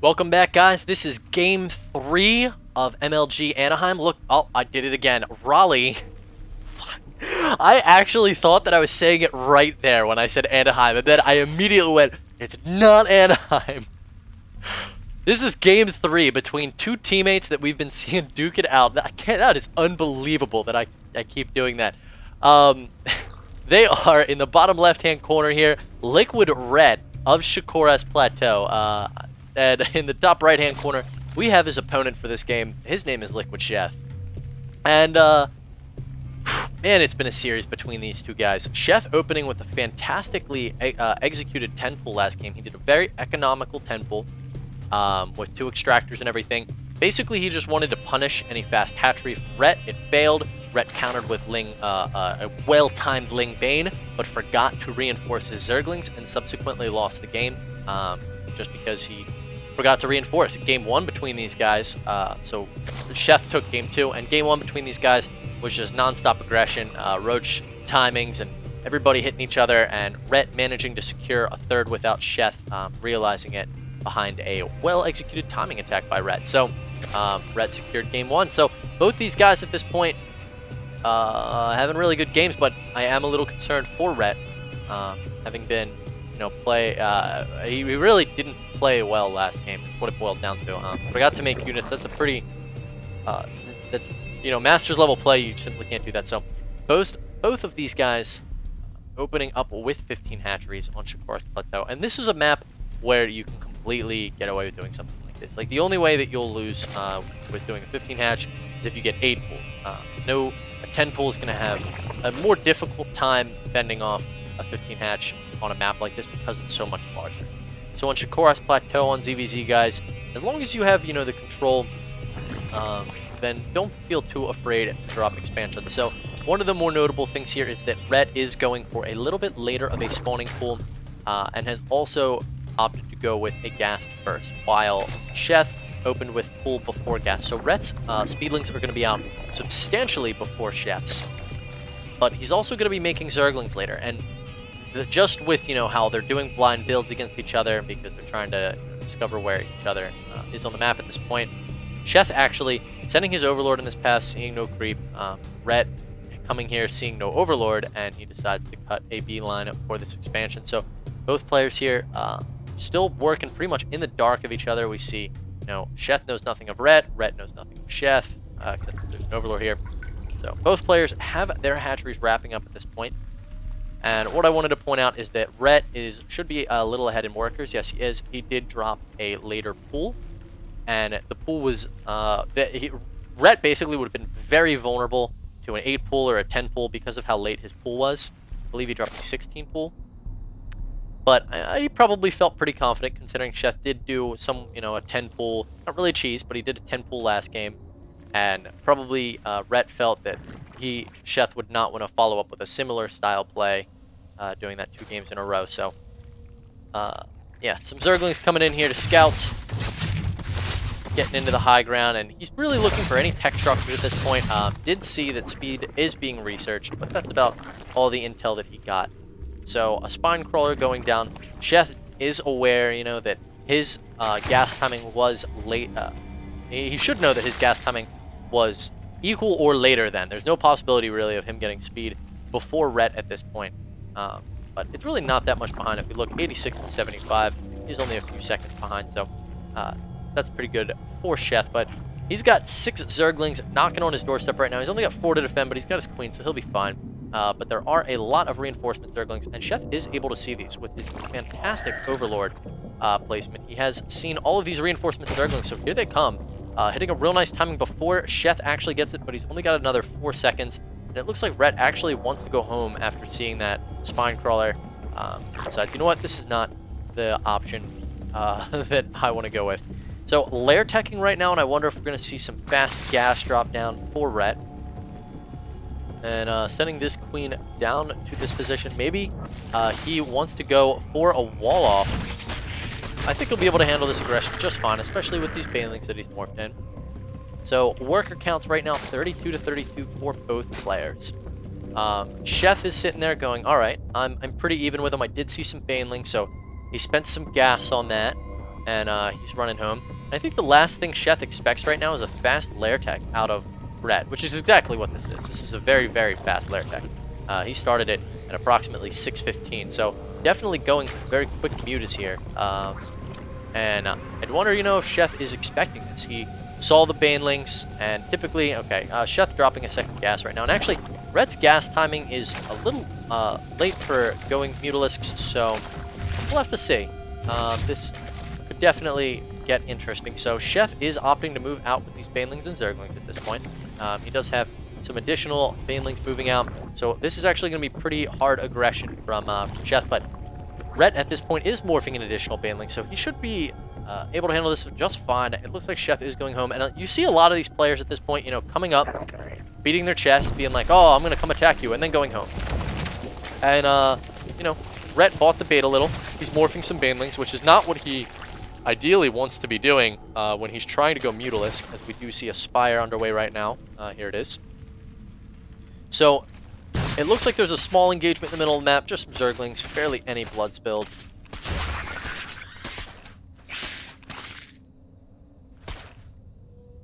Welcome back, guys. This is game 3 of MLG Anaheim. Look, oh, I did it again. Raleigh. I actually thought that I was saying it right there when I said Anaheim, and then I immediately went, it's not Anaheim. This is game 3 between two teammates that we've been seeing duke it out. That is unbelievable that I keep doing that. They are in the bottom left-hand corner here, Liquid Red of Shakora's Plateau. And in the top right-hand corner, we have his opponent for this game. His name is Liquid Sheth. And, man, it's been a series between these two guys. Sheth opening with a fantastically executed 10-pull last game. He did a very economical 10-pull with 2 extractors and everything. Basically, he just wanted to punish any fast hatchery from Rhett. It failed. Rhett countered with Ling, a well-timed Ling Bane, but forgot to reinforce his Zerglings and subsequently lost the game just because he forgot to reinforce. Game 1 between these guys, so Sheth took game 2, and game 1 between these guys was just non-stop aggression, roach timings, and everybody hitting each other, and Rhett managing to secure a third without Sheth realizing it behind a well-executed timing attack by Rhett. So Rhett secured game 1. So both these guys at this point having really good games, but I am a little concerned for Rhett, having been, he really didn't play well last game. Is what it boiled down to. Forgot to make units. That's a pretty, that's Masters level play. You simply can't do that. So both of these guys opening up with 15 hatcheries on Shakora's Plateau, and this is a map where you can completely get away with doing something like this. Like, the only way that you'll lose with doing a 15 hatch is if you get 8 pull. A 10 pull is going to have a more difficult time fending off a 15 hatch on a map like this because it's so much larger. So on Shakora's Plateau on ZVZ, guys, as long as you have, the control, then don't feel too afraid to drop expansion. So one of the more notable things here is that Rhett is going for a little bit later of a spawning pool, and has also opted to go with a ghast first, while Sheth opened with pool before ghast. So Rhett's speedlings are going to be out substantially before Sheth's, but he's also going to be making Zerglings later, and just with, how they're doing blind builds against each other because they're trying to discover where each other is on the map at this point. Sheth actually sending his Overlord in this pass, seeing no creep. Rhett coming here, seeing no Overlord, and he decides to cut a beeline for this expansion. So both players here still working pretty much in the dark of each other. We see, Sheth knows nothing of Rhett. Rhett knows nothing of Sheth. There's an Overlord here. So both players have their hatcheries wrapping up at this point. And what I wanted to point out is that Rhett should be a little ahead in workers. Yes, he is. He did drop a later pool, and the pool was Rhett basically would have been very vulnerable to an 8 pool or a 10 pool because of how late his pool was. I believe he dropped a 16 pool, but he probably felt pretty confident considering Sheth did do some, a 10 pool, not really cheese, but he did a 10 pool last game, and probably Rhett felt that Sheth would not want to follow up with a similar style play doing that 2 games in a row. So, yeah, some Zerglings coming in here to scout, getting into the high ground, and he's really looking for any tech structures at this point. Did see that speed is being researched, but that's about all the intel that he got. So, a spine crawler going down. Sheth is aware, that his gas timing was late. He should know that his gas timing was equal or later than. There's no possibility really of him getting speed before Rhett at this point. But it's really not that much behind. If we look 86 to 75, he's only a few seconds behind. So that's pretty good for Sheth. But he's got 6 Zerglings knocking on his doorstep right now. He's only got 4 to defend, but he's got his queen, so he'll be fine. But there are a lot of reinforcement Zerglings, and Sheth is able to see these with his fantastic Overlord placement. He has seen all of these reinforcement Zerglings, so here they come. Hitting a real nice timing before Sheth actually gets it, but he's only got another 4 seconds. And it looks like Rhett actually wants to go home after seeing that spine crawler. Decides, you know what, this is not the option that I want to go with. So lair teching right now, and I wonder if we're going to see some fast gas drop down for Rhett. And sending this queen down to this position. Maybe he wants to go for a wall off. I think he'll be able to handle this aggression just fine, especially with these banelings that he's morphed in. So worker counts right now 32 to 32 for both players. Sheth is sitting there going, all right, I'm pretty even with him. I did see some banelings, so he spent some gas on that. and he's running home. And I think the last thing Sheth expects right now is a fast lair tech out of Red, which is exactly what this is. This is a very, very fast lair tech. He started it at approximately 6:15, so definitely going very quick mutas here. And I'd wonder, you know, if Sheth is expecting this. He saw the banelings, and typically, okay, Sheth dropping a second gas right now. And actually, Red's gas timing is a little late for going Mutalisks, so we'll have to see. This could definitely get interesting. So Sheth is opting to move out with these banelings and zerglings at this point. He does have some additional banelings moving out, so this is actually going to be pretty hard aggression from Sheth, but Rhett at this point is morphing an additional baneling, so he should be able to handle this just fine. It looks like Sheth is going home, and you see a lot of these players at this point, you know, coming up, beating their chest, being like, oh, I'm going to come attack you, and then going home. And, you know, Rhett bought the bait a little. He's morphing some banelings, which is not what he ideally wants to be doing when he's trying to go Mutalisk, as we do see a Spire underway right now. Here it is. So, it looks like there's a small engagement in the middle of the map, just some Zerglings, barely any blood spilled.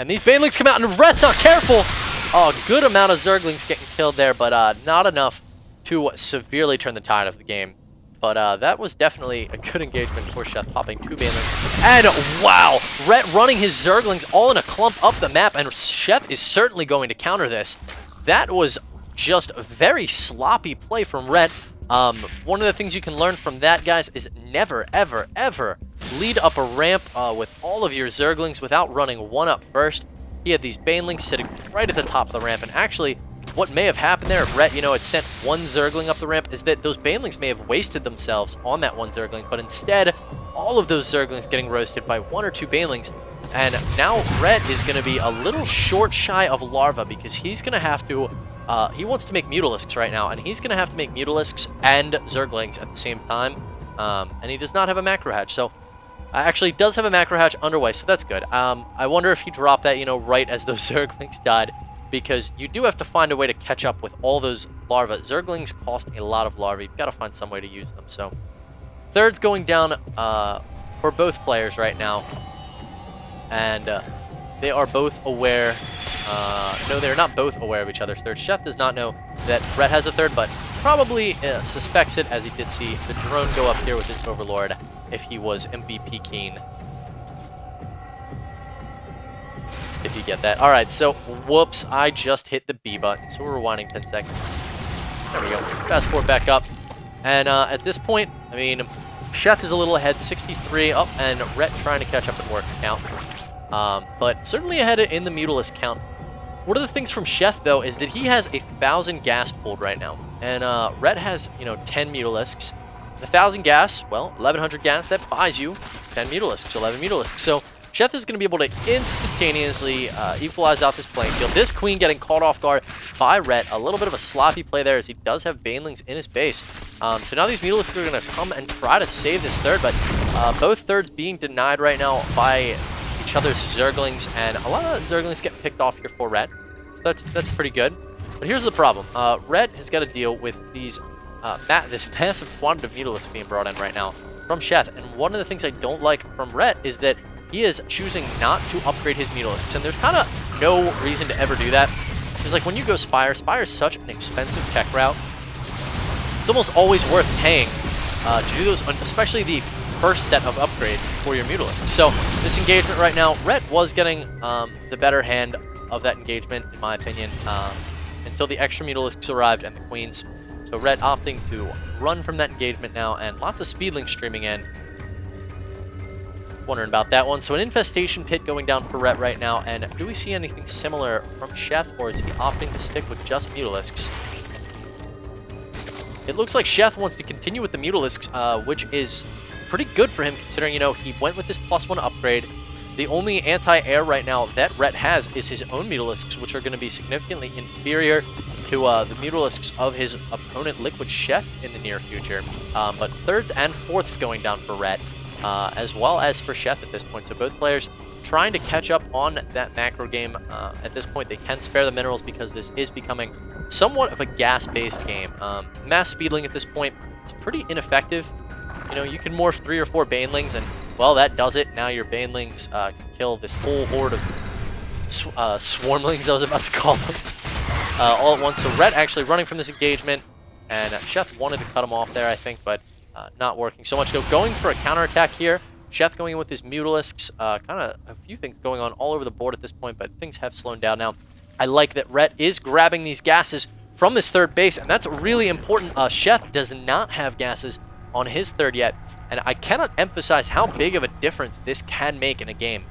And these banelings come out, and Rhett's not careful! Oh, a good amount of Zerglings getting killed there, but not enough to severely turn the tide of the game. But that was definitely a good engagement for Sheth, popping 2 banelings. And wow! Rhett running his Zerglings all in a clump up the map, and Sheth is certainly going to counter this. That was just a very sloppy play from Rhett. One of the things you can learn from that, guys, is never, ever, ever lead up a ramp with all of your Zerglings without running one up first. He had these banelings sitting right at the top of the ramp, and actually, what may have happened there if Rhett, you know, had sent one Zergling up the ramp is that those banelings may have wasted themselves on that one Zergling, but instead, all of those Zerglings getting roasted by 1 or 2 banelings. And now Rhett is going to be a little short shy of Larva because he's going to have to he wants to make Mutalisks right now, and he's going to have to make Mutalisks and Zerglings at the same time, and he does not have a macro hatch, so actually does have a macro hatch underway, so that's good. I wonder if he dropped that, you know, right as those Zerglings died, because you do have to find a way to catch up with all those larvae. Zerglings cost a lot of larvae. You've got to find some way to use them, so third's going down for both players right now, and they are both aware. No, they're not both aware of each other's third. Sheth does not know that Rhett has a third, but probably suspects it, as he did see the drone go up here with his Overlord if he was MVP keen. If you get that. Alright, so, whoops, I just hit the B button, so we're rewinding 10 seconds. There we go. Fast forward back up. And at this point, I mean, Sheth is a little ahead, 63 up, and Rhett trying to catch up in work count. But certainly ahead in the Mutalisk count. One of the things from Sheth, though, is that he has 1,000 gas pulled right now. And Rhett has, you know, 10 Mutalisks. 1,000 gas, well, 1,100 gas, that buys you 10 Mutalisks, 11 Mutalisks. So Sheth is going to be able to instantaneously equalize out this playing field. This Queen getting caught off guard by Rhett. A little bit of a sloppy play there, as he does have banelings in his base. So now these Mutalisks are going to come and try to save this third, but both thirds being denied right now by each other's Zerglings, and a lot of Zerglings get picked off here for Rhett. So that's pretty good. But here's the problem. Rhett has got to deal with these this massive quantity of Mutalisks being brought in right now from Sheth. And one of the things I don't like from Rhett is that he is choosing not to upgrade his Mutalisks. And there's kind of no reason to ever do that. Because like when you go Spire, Spire is such an expensive tech route. It's almost always worth paying to do those, especially the first set of upgrades for your Mutalisks. So this engagement right now, Rhett was getting the better hand of that engagement, in my opinion, until the extra Mutalisks arrived and the Queens. So Rhett opting to run from that engagement now, and lots of Speedlings streaming in. Wondering about that one. So an Infestation Pit going down for Rhett right now, and do we see anything similar from Sheth, or is he opting to stick with just Mutalisks? It looks like Sheth wants to continue with the Mutalisks, which is pretty good for him, considering, you know, he went with this +1 upgrade. The only anti-air right now that Rhett has is his own Mutalisks, which are going to be significantly inferior to the Mutalisks of his opponent, Liquid Sheth, in the near future. But thirds and fourths going down for Rhett, as well as for Sheth at this point. So both players trying to catch up on that macro game. At this point, they can spare the minerals because this is becoming somewhat of a gas-based game. Mass Speedling at this point is pretty ineffective. You know, you can morph 3 or 4 banelings, and Well, that does it. Now your banelings can kill this whole horde of swarmlings, I was about to call them, all at once. So Rhett actually running from this engagement, and Sheth wanted to cut him off there, I think, but not working so much. So going for a counterattack here. Sheth going in with his Mutalisks. Kind of a few things going on all over the board at this point, but things have slowed down now. I like that Rhett is grabbing these gases from this third base, and that's really important. Sheth does not have gases on his third yet, and I cannot emphasize how big of a difference this can make in a game.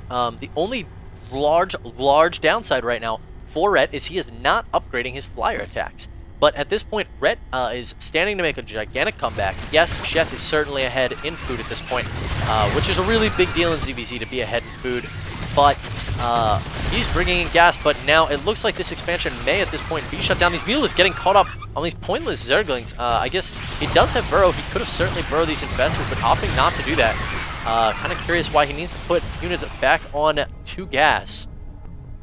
The only large downside right now for Rhett is he is not upgrading his flyer attacks. But at this point, Rhett is standing to make a gigantic comeback. Yes, Sheth is certainly ahead in food at this point, which is a really big deal in ZVZ to be ahead in food. But he's bringing in gas, but now it looks like this expansion may at this point be shut down. These Mutalisks getting caught up on these pointless Zerglings. I guess he does have Burrow. He could have certainly burrowed these Infestors, but opting not to do that. Kind of curious why he needs to put units back on to gas.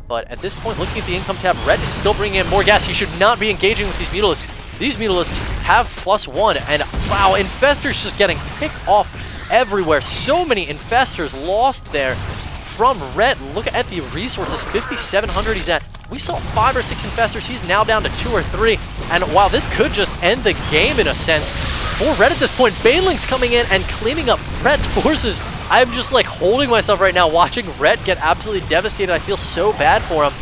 But at this point, looking at the income tab, Rhett is still bringing in more gas. He should not be engaging with these Mutalisks. These Mutalisks have +1, and wow, Infestors just getting picked off everywhere. So many Infestors lost there from Rhett. Look at the resources, 5,700 he's at. We saw 5 or 6 Infestors. He's now down to 2 or 3. And while this could just end the game in a sense, for Rhett at this point, Banelings coming in and cleaning up Rhett's forces. I'm just like holding myself right now, watching Rhett get absolutely devastated. I feel so bad for him.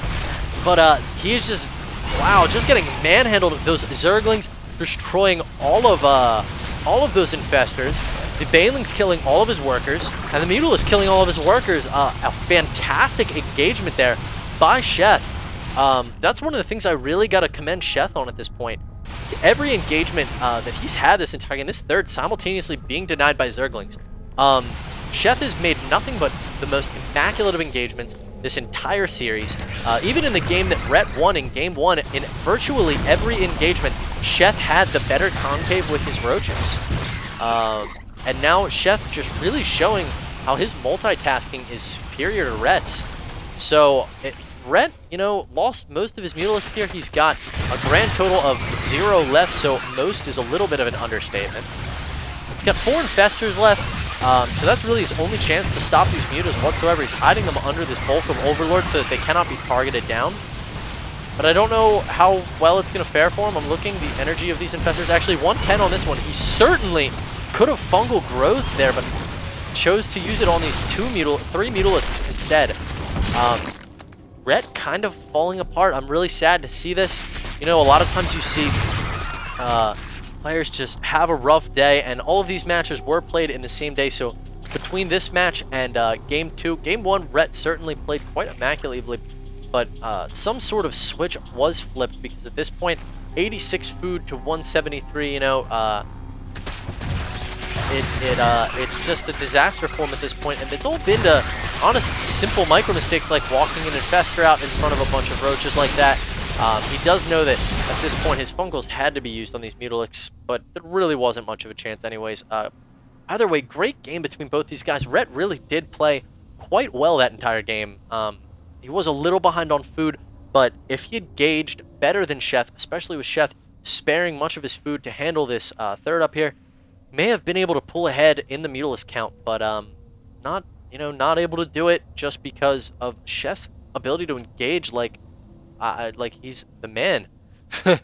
But he is just, wow, just getting manhandled. Those Zerglings destroying all of those Infestors. The Banelings killing all of his workers, and the Mutalisks killing all of his workers. A fantastic engagement there by Sheth. That's one of the things I really got to commend Sheth on at this point. Every engagement that he's had this entire game, this third simultaneously being denied by Zerglings. Sheth has made nothing but the most immaculate of engagements this entire series. Even in the game that Rhett won in Game 1, in virtually every engagement, Sheth had the better concave with his roaches. And now Sheth just really showing how his multitasking is superior to Rhett's. So Rhett, you know, lost most of his Mutalisks here. He's got a grand total of 0 left, so most is a little bit of an understatement. He's got 4 Infestors left, so that's really his only chance to stop these Mutas whatsoever. He's hiding them under this bulk of Overlord so that they cannot be targeted down. But I don't know how well it's going to fare for him. I'm looking, the energy of these Infestors, actually 110 on this one. He certainly could have fungal growth there, but chose to use it on these 3 Mutalisks instead. Rhett kind of falling apart. I'm really sad to see this. You know, a lot of times you see players just have a rough day, and all of these matches were played in the same day. So between this match and Game 2, Game 1, Rhett certainly played quite immaculately, but some sort of switch was flipped, because at this point, 86 food to 173, you know, it's just a disaster for him at this point, and it's all been to honest, simple micro mistakes like walking an Infestor out in front of a bunch of roaches like that. He does know that at this point his fungals had to be used on these Mutalisks, but there really wasn't much of a chance anyways. Either way, great game between both these guys. Rhett really did play quite well that entire game. He was a little behind on food, but if he had gauged better than Sheth, especially with Sheth sparing much of his food to handle this third up here, may have been able to pull ahead in the Mutalisk count, but not able to do it just because of Sheth's ability to engage like he's the man. That's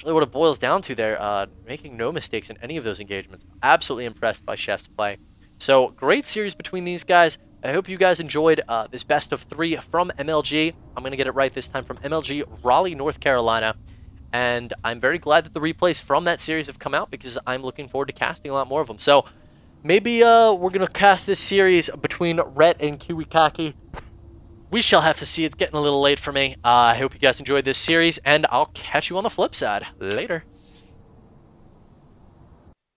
really what it boils down to there, making no mistakes in any of those engagements. Absolutely impressed by Sheth's play. So, great series between these guys. I hope you guys enjoyed this best of 3 from MLG. I'm going to get it right this time, from MLG Raleigh, North Carolina. And I'm very glad that the replays from that series have come out, because I'm looking forward to casting a lot more of them. So, maybe we're going to cast this series between Rhett and Kiwikaki. We shall have to see. It's getting a little late for me. I hope you guys enjoyed this series, and I'll catch you on the flip side. Later.